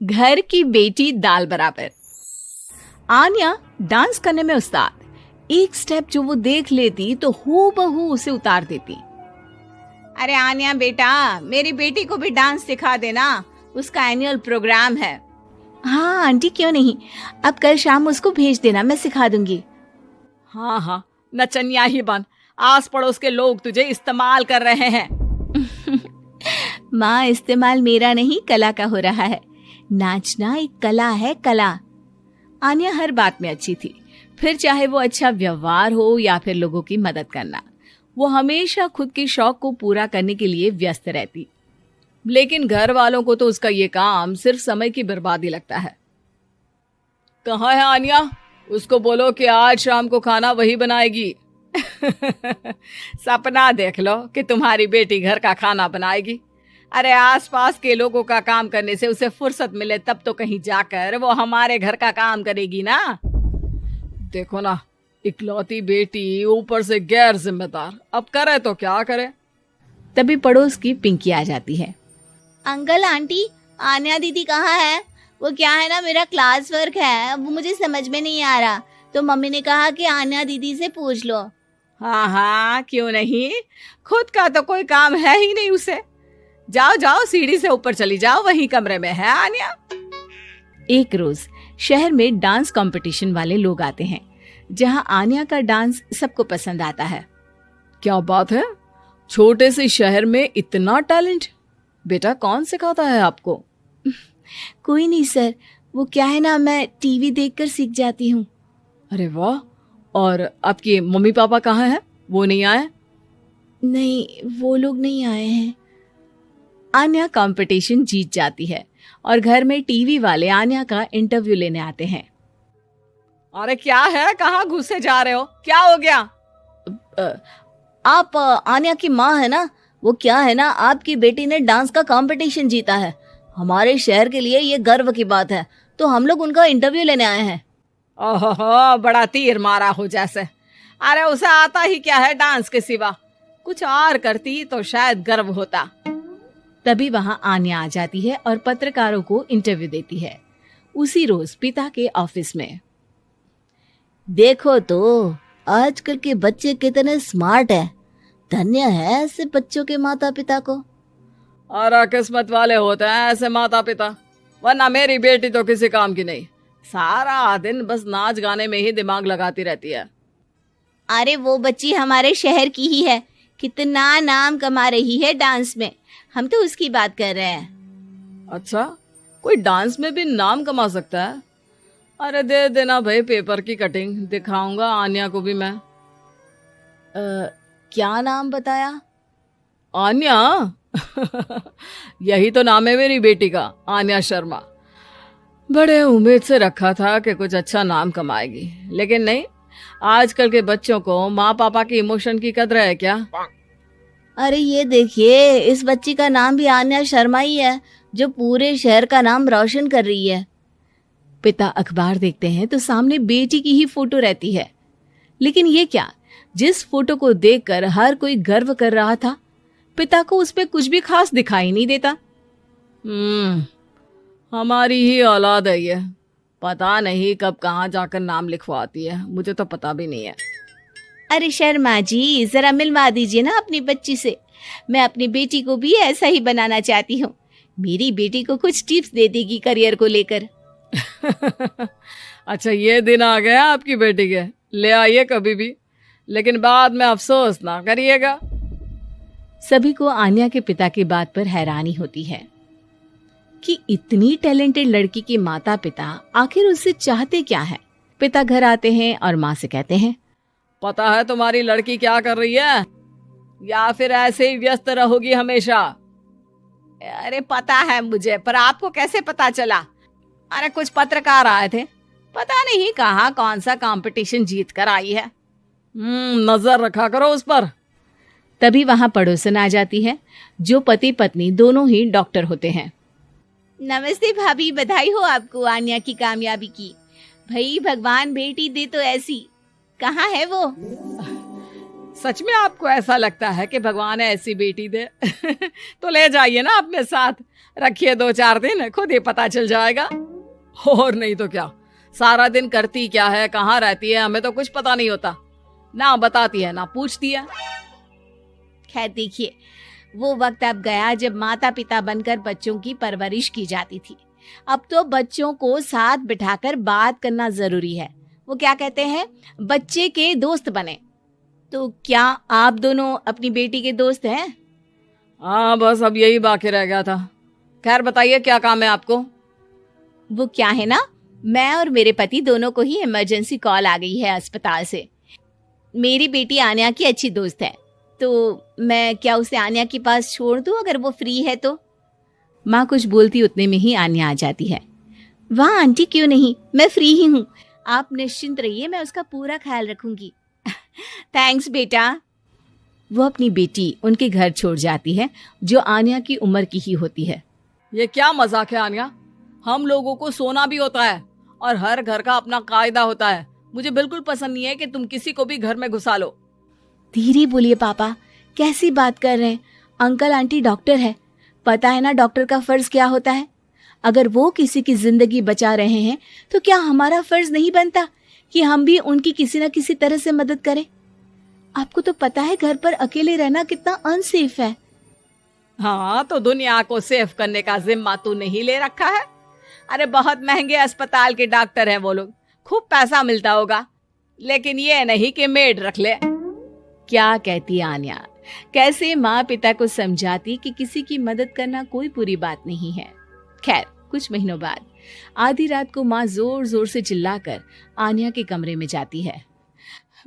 घर की बेटी दाल बराबर। आन्या डांस करने में उस्ताद। एक स्टेप जो वो देख लेती तो हूबहू उसे उतार देती। अरे आन्या बेटा, मेरी बेटी को भी डांस सिखा देना, उसका एनुअल प्रोग्राम है। हाँ आंटी, क्यों नहीं, अब कल शाम उसको भेज देना, मैं सिखा दूंगी। हाँ हाँ, नचनिया ही बन, आस पड़ोस के लोग तुझे इस्तेमाल कर रहे हैं। माँ, इस्तेमाल मेरा नहीं कला का हो रहा है। नाचना एक कला है, कला। आन्या हर बात में अच्छी थी, फिर चाहे वो अच्छा व्यवहार हो या फिर लोगों की मदद करना, वो हमेशा खुद के शौक को पूरा करने के लिए व्यस्त रहती। लेकिन घर वालों को तो उसका ये काम सिर्फ समय की बर्बादी लगता है। कहाँ है आन्या? उसको बोलो कि आज शाम को खाना वही बनाएगी। सपना देख लो कि तुम्हारी बेटी घर का खाना बनाएगी। अरे आसपास के लोगों का काम करने से उसे फुर्सत मिले तब तो कहीं जाकर वो हमारे घर का काम करेगी ना। देखो ना, इकलौती बेटी, ऊपर से गैर जिम्मेदार, अब करे तो क्या करे। तभी पड़ोस की पिंकी आ जाती है। अंकल आंटी, आन्या दीदी कहाँ है? वो क्या है ना, मेरा क्लास वर्क है, वो मुझे समझ में नहीं आ रहा, तो मम्मी ने कहा कि आन्या दीदी से पूछ लो। हाँ हाँ, क्यों नहीं, खुद का तो कोई काम है ही नहीं उसे। जाओ जाओ, सीढ़ी से ऊपर चली जाओ, वही कमरे में है आन्या। एक रोज शहर में डांस कंपटीशन वाले लोग आते हैं, जहां आन्या का डांस सबको पसंद आता है। क्या बात है, छोटे से शहर में इतना टैलेंट? बेटा, कौन सिखाता है आपको? कोई नहीं सर, वो क्या है ना, मैं टीवी देखकर सीख जाती हूँ। अरे वाह, और आपके मम्मी पापा कहाँ हैं? वो नहीं आए? नहीं, वो लोग नहीं आए हैं। आन्या कंपटीशन जीत जाती है और घर में टीवी वाले आन्या का इंटरव्यू लेने आते हैं। अरे क्या है, कहाँ घुसे जा रहे हो, क्या हो गया? आप आन्या की माँ है ना? वो क्या है ना, आपकी बेटी ने डांस का कंपटीशन जीता है, हमारे शहर के लिए ये गर्व की बात है, तो हम लोग उनका इंटरव्यू लेने आए हैं। ओहो, बड़ा तीर मारा हो जैसे। अरे उसे आता ही क्या है डांस के सिवा, कुछ और करती तो शायद गर्व होता। तभी वहां आन्या आ जाती है और पत्रकारों को इंटरव्यू देती है। उसी रोज पिता के ऑफिस में। देखो तो आजकल के बच्चे कितने स्मार्ट हैं, धन्य है ऐसे बच्चों के माता पिता को। और किस्मत वाले होते हैं ऐसे माता पिता, वरना मेरी बेटी तो किसी काम की नहीं, सारा दिन बस नाच गाने में ही दिमाग लगाती रहती है। अरे वो बच्ची हमारे शहर की ही है, कितना नाम कमा रही है डांस में, हम तो उसकी बात कर रहे हैं। अच्छा, कोई डांस में भी नाम कमा सकता है? अरे दे देना भाई पेपर की कटिंग, दिखाऊंगा आन्या को भी मैं। क्या नाम बताया? आन्या? यही तो नाम है मेरी बेटी का, आन्या शर्मा। बड़े उम्मीद से रखा था कि कुछ अच्छा नाम कमाएगी, लेकिन नहीं। आजकल के बच्चों को माँ पापा की इमोशन की कदर है क्या? अरे ये देखिए, इस बच्ची का नाम भी आन्या शर्मा ही है, जो पूरे शहर का नाम रोशन कर रही है। पिता अखबार देखते हैं तो सामने बेटी की ही फोटो रहती है। लेकिन ये क्या, जिस फोटो को देखकर हर कोई गर्व कर रहा था, पिता को उस पे कुछ भी खास दिखाई नहीं देता। हमारी ही औलाद है ये, पता नहीं कब कहाँ जाकर नाम लिखवाती है, मुझे तो पता भी नहीं है। अरे शर्मा जी, जरा मिलवा दीजिए ना अपनी बच्ची से, मैं अपनी बेटी को भी ऐसा ही बनाना चाहती हूँ। मेरी बेटी को कुछ टिप्स दे देगी करियर को लेकर। अच्छा, ये दिन आ गया आपकी बेटी के, ले आइए कभी भी, लेकिन बाद में अफसोस ना करिएगा। सभी को आन्या के पिता की बात पर हैरानी होती है कि इतनी टैलेंटेड लड़की के माता पिता आखिर उससे चाहते क्या है। पिता घर आते हैं और माँ से कहते हैं, पता है तुम्हारी लड़की क्या कर रही है, या फिर ऐसे ही व्यस्त रहोगी हमेशा? अरे पता है मुझे, पर आपको कैसे पता चला? अरे कुछ पत्रकार आए थे, पता नहीं कहाँ कौन सा कंपटीशन जीत कर आई है। नजर रखा करो उस पर। तभी वहां पड़ोसन आ जाती है, जो पति पत्नी दोनों ही डॉक्टर होते हैं। नमस्ते भाभी, बधाई हो आपको आन्या की कामयाबी की। भाई भगवान बेटी दे तो ऐसी। कहाँ है वो? सच में आपको ऐसा लगता है कि भगवान ऐसी बेटी दे? तो ले जाइए ना अपने साथ, रखिए 2-4 दिन, खुद ही पता चल जाएगा। और नहीं तो क्या, सारा दिन करती क्या है, कहाँ रहती है, हमें तो कुछ पता नहीं होता, ना बताती है ना पूछती है। खैर देखिए, वो वक्त अब गया जब माता पिता बनकर बच्चों की परवरिश की जाती थी। अब तो बच्चों को साथ बिठाकर बात करना जरूरी है। वो क्या कहते हैं, बच्चे के दोस्त बने। तो क्या आप दोनों अपनी बेटी के दोस्त हैं? हाँ, बस अब यही बाकी रह गया था। खैर बताइए, क्या काम है आपको? वो क्या है ना, मैं और मेरे पति दोनों को ही इमरजेंसी कॉल आ गई है अस्पताल से। मेरी बेटी आन्या की अच्छी दोस्त है, तो मैं क्या उसे आन्या के पास छोड़ दूं अगर वो फ्री है तो? माँ कुछ बोलती उतने में ही आन्या आ जाती है। वाह आंटी, क्यों नहीं, मैं फ्री ही हूँ, आप निश्चिंत रहिए, मैं उसका पूरा ख्याल रखूंगी। थैंक्स बेटा। वो अपनी बेटी उनके घर छोड़ जाती है, जो आन्या की उम्र की ही होती है। ये क्या मजाक है आन्या? हम लोगों को सोना भी होता है और हर घर का अपना कायदा होता है। मुझे बिल्कुल पसंद नहीं है कि तुम किसी को भी घर में घुसा लो। धीरे बोलिए पापा, कैसी बात कर रहे हैं? अंकल आंटी डॉक्टर है, पता है ना डॉक्टर का फर्ज क्या होता है। अगर वो किसी की जिंदगी बचा रहे हैं तो क्या हमारा फर्ज नहीं बनता कि हम भी उनकी किसी न किसी तरह से मदद करें? आपको तो पता है घर पर अकेले रहना कितना अनसेफ है। हाँ, तो दुनिया को सेफ करने का जिम्मा तू नहीं ले रखा है? अरे बहुत महंगे अस्पताल के डॉक्टर हैं वो लोग, खूब पैसा मिलता होगा, लेकिन ये नहीं कि मेड रख ले। क्या कहती आन्या, कैसे माँ पिता को समझाती कि किसी की मदद करना कोई बुरी बात नहीं है। खैर कुछ महीनों बाद आधी रात को माँ जोर जोर से चिल्लाकर आन्या के कमरे में जाती है।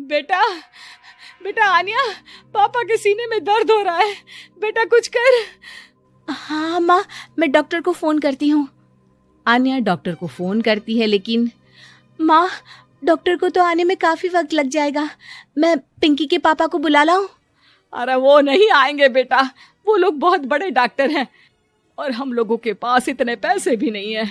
बेटा बेटा आन्या, पापा के सीने में दर्द हो रहा है, बेटा कुछ कर। हाँ माँ, मैं डॉक्टर को फोन करती हूँ। आन्या डॉक्टर को फोन करती है, लेकिन माँ डॉक्टर को तो आने में काफी वक्त लग जाएगा, मैं पिंकी के पापा को बुला लाऊं? अरे वो नहीं आएंगे बेटा, वो लोग बहुत बड़े डॉक्टर हैं और हम लोगों के पास इतने पैसे भी नहीं है।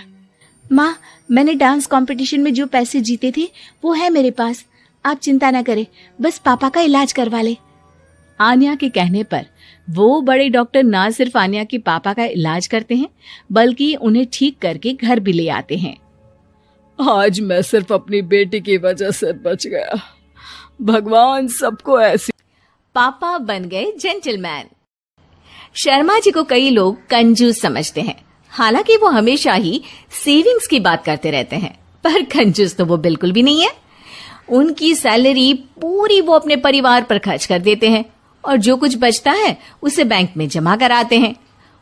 माँ, मैंने डांस कंपटीशन में जो पैसे जीते थे वो है मेरे पास, आप चिंता न करें, बस पापा का इलाज करवा ले। आन्या के कहने पर वो बड़े डॉक्टर ना सिर्फ आन्या के पापा का इलाज करते हैं, बल्कि उन्हें ठीक करके घर भी ले आते हैं। आज मैं सिर्फ अपनी बेटी की वजह से बच गया, भगवान सबको ऐसी। पापा बन गए जेंटलमैन। शर्मा जी को कई लोग कंजूस समझते हैं, हालांकि वो हमेशा ही सेविंग्स की बात करते रहते हैं, पर कंजूस तो वो बिल्कुल भी नहीं है। उनकी सैलरी पूरी वो अपने परिवार पर खर्च कर देते हैं और जो कुछ बचता है उसे बैंक में जमा कराते हैं।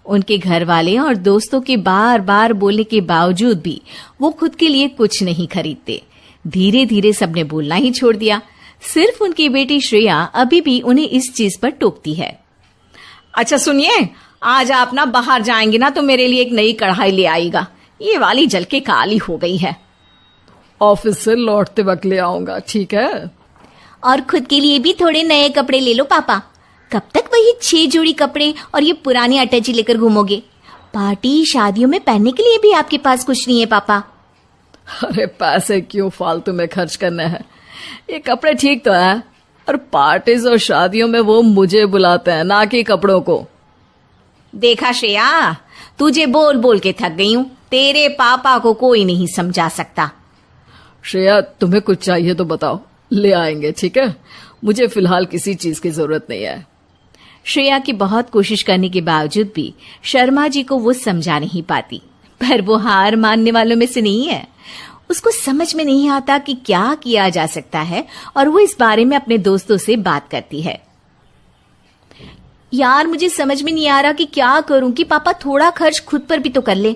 उनके घर वाले और दोस्तों के बार बार बोलने के बावजूद भी वो खुद के लिए कुछ नहीं खरीदते। धीरे धीरे सबने बोलना ही छोड़ दिया, सिर्फ उनकी बेटी श्रेया अभी भी उन्हें इस चीज पर टोकती है। अच्छा सुनिए, आज आप ना बाहर जाएंगे ना तो मेरे लिए एक नई कढ़ाई ले आएगा, ये वाली जल के काली हो गई है। ऑफिस से लौटते वक्त ले आऊंगा, ठीक है? और खुद के लिए भी थोड़े नए कपड़े ले लो पापा, कब तक वही 6 जोड़ी कपड़े और ये पुरानी अटैची लेकर घूमोगे? पार्टी शादियों में पहनने के लिए भी आपके पास कुछ नहीं है पापा। अरे पैसे क्यों फालतू में खर्च करने हैं, ये कपड़े ठीक तो है, और पार्टीज और शादियों में वो मुझे बुलाते हैं, ना कि कपड़ों को। देखा श्रेया, तुझे बोल बोल के थक गई हूँ, तेरे पापा को कोई नहीं समझा सकता। श्रेया तुम्हें कुछ चाहिए तो बताओ, ले आएंगे, ठीक है? मुझे फिलहाल किसी चीज की जरूरत नहीं है। श्रेया की बहुत कोशिश करने के बावजूद भी शर्मा जी को वो समझा नहीं पाती, पर वो हार मानने वालों में से नहीं है। उसको समझ में नहीं आता कि क्या किया जा सकता है और वो इस बारे में अपने दोस्तों से बात करती है। यार मुझे समझ में नहीं आ रहा कि क्या करूं कि पापा थोड़ा खर्च खुद पर भी तो कर ले।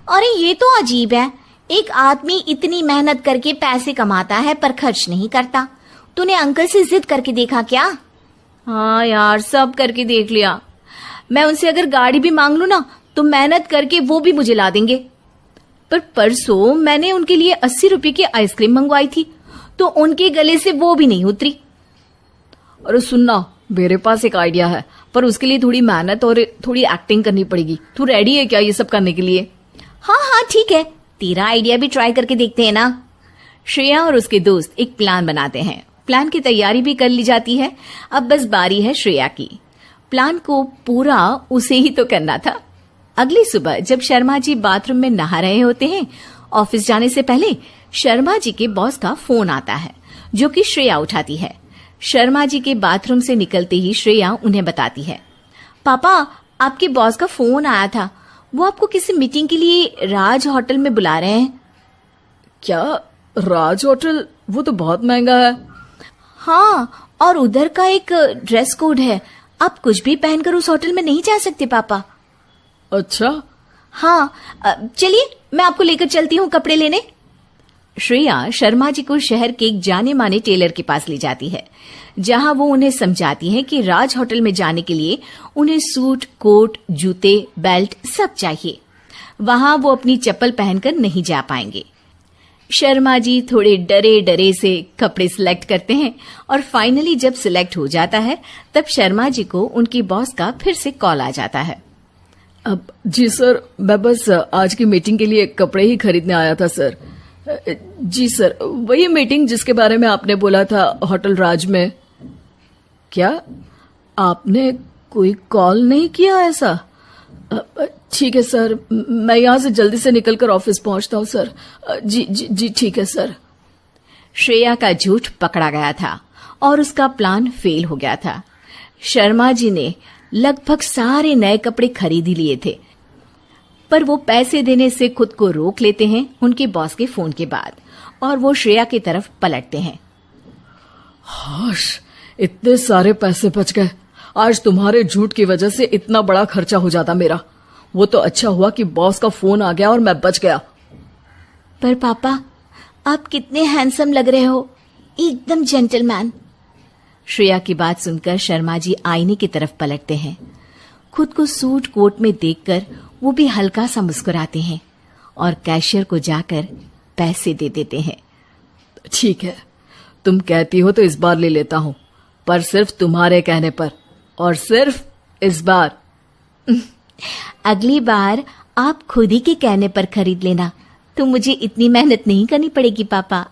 अरे ये तो अजीब है, एक आदमी इतनी मेहनत करके पैसे कमाता है पर खर्च नहीं करता। तूने अंकल से जिद करके देखा क्या? हाँ यार, सब करके देख लिया। मैं उनसे अगर गाड़ी भी मांग लूं ना तो मेहनत करके वो भी मुझे ला देंगे। पर परसों मैंने उनके लिए 80 रुपए की आइसक्रीम मंगवाई थी तो उनके गले से वो भी नहीं उतरी। अरे सुनना, मेरे पास एक आइडिया है, पर उसके लिए थोड़ी मेहनत और थोड़ी एक्टिंग करनी पड़ेगी। तू रेडी है क्या ये सब करने के लिए? हाँ हाँ ठीक है, तेरा आइडिया भी ट्राई करके देखते हैं ना। श्रेया और उसके दोस्त एक प्लान बनाते हैं। प्लान की तैयारी भी कर ली जाती है। अब बस बारी है श्रेया की। प्लान को पूरा उसे ही तो करना था। अगली सुबह जब शर्मा जी बाथरूम में नहा रहे होते हैं, ऑफिस जाने से पहले शर्मा जी के बॉस का फोन आता है, जो कि श्रेया उठाती है। शर्मा जी के बाथरूम से निकलते ही श्रेया उन्हें बताती है, पापा आपके बॉस का फोन आया था, वो आपको किसी मीटिंग के लिए राज होटल में बुला रहे हैं। क्या? राज होटल? वो तो बहुत महंगा है। हाँ, और उधर का एक ड्रेस कोड है, आप कुछ भी पहनकर उस होटल में नहीं जा सकते पापा। अच्छा। हाँ, चलिए मैं आपको लेकर चलती हूँ कपड़े लेने। श्रेया शर्मा जी को शहर के एक जाने माने टेलर के पास ले जाती है, जहां वो उन्हें समझाती है कि राज होटल में जाने के लिए उन्हें सूट, कोट, जूते, बेल्ट सब चाहिए। वहां वो अपनी चप्पल पहनकर नहीं जा पाएंगे। शर्मा जी थोड़े डरे डरे से कपड़े सिलेक्ट करते हैं और फाइनली जब सिलेक्ट हो जाता है तब शर्मा जी को उनकी बॉस का फिर से कॉल आ जाता है। अब जी सर, मैं बस आज की मीटिंग के लिए कपड़े ही खरीदने आया था सर। जी सर, वही मीटिंग जिसके बारे में आपने बोला था होटल राज में। क्या आपने कोई कॉल नहीं किया ऐसा? ठीक है सर, मैं यहाँ से जल्दी से निकलकर ऑफिस पहुंचता हूँ सर। जी जी जी ठीक है सर। श्रेया का झूठ पकड़ा गया था और उसका प्लान फेल हो गया था। शर्मा जी ने लगभग सारे नए कपड़े खरीद ही लिए थे, पर वो पैसे देने से खुद को रोक लेते हैं उनके बॉस के फोन के बाद, और वो श्रेया की तरफ पलटते हैं। हाश, इतने सारे पैसे बच गए। आज तुम्हारे झूठ की वजह से इतना बड़ा खर्चा हो जाता मेरा। वो तो अच्छा हुआ कि बॉस का फोन आ गया और मैं बच गया। पर पापा, आप कितने हैंडसम लग रहे हो, एकदम जेंटलमैन। श्रेया की बात सुनकर शर्मा जी आईने की तरफ पलटते हैं। खुद को सूट कोट में देखकर वो भी हल्का सा मुस्कुराते हैं और कैशियर को जाकर पैसे दे देते हैं। ठीक है, तुम कहती हो तो इस बार ले लेता हूँ, पर सिर्फ तुम्हारे कहने पर, और सिर्फ इस बार। अगली बार आप खुद ही के कहने पर खरीद लेना, तो मुझे इतनी मेहनत नहीं करनी पड़ेगी पापा।